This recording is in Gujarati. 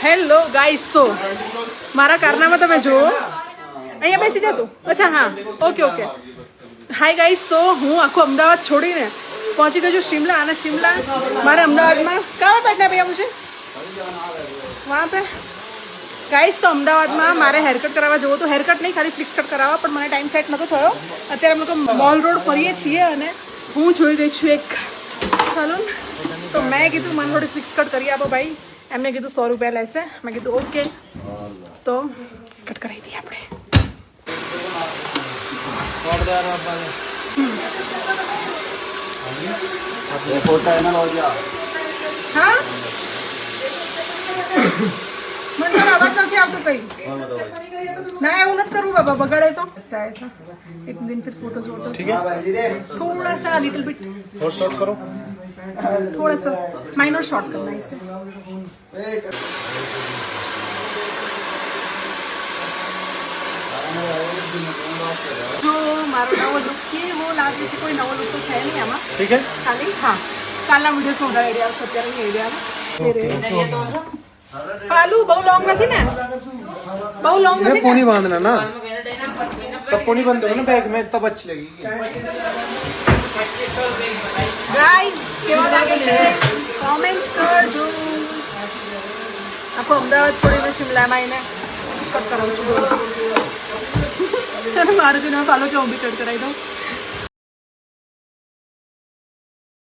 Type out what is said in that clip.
હેલો ગાઈસ, તો મારા કારનામાં તમે જુઓ, અહીંયા બેસી જતું. અચ્છા હા, ઓકે. હાય ગાઈસ, તો હું આખું અમદાવાદ છોડીને પહોંચી ગઈ છું શિમલા. અને શિમલા મારે અમદાવાદમાં કहाँ बैठना है भैया मुझे वहाँ पे ગાઈસ. તો અમદાવાદમાં મારે હેરકટ કરાવવા જવું તો હેરકટ નહીં, ખાલી ફિક્સ કટ કરાવવા, પણ મને ટાઈમ સેટ નહોતો થયો. અત્યારે અમે લોકો મોલ રોડ ફરીએ છીએ અને હું જોઈ ગઈ છું એક સલૂન. તો મેં કીધું મને થોડી ફિક્સ કટ કરી આપો ભાઈ. એમને કીધું 100 રૂપિયા લેશે. મેં કીધું ઓકે, તો કટ કરાવી દઈએ આપણે. હા, મને અવાજ નથી આવતો કઈ. ના એવું નથી કરવું બાબા, બગાડે તો एक दिन फिर फोटोज वोटोज ठीक है. थोड़ा सा लिटिल बिट और शॉर्ट करो, थोड़ा सा माइनर शॉर्ट करना है इससे. जो મારો નવો લુક છે वो લાગે છે, કોઈ નવો લુક તો છે નહીં આમાં. ઠીક है, ખાલી હા કાલના વિડીયોમાં ઉડા આઈડિયા આવશે, અત્યારે નહીં આઈડિયા. ફાલુ બહુ લોંગ નથી ને, બહુ લોંગ નથી. પોની બાંધના ના, तब पोनी बंद होगा ना बैग में, तब अच्छी लगेगी. गाइस કેવો લાગે છે કમેન્ટ કરજો. આખો અમદાવાદ છોડીને શિમલામાં આવીને કટ કરાવું છું. મારું જો ના ફાલો કે હું બી કટ કરાવી દઉં.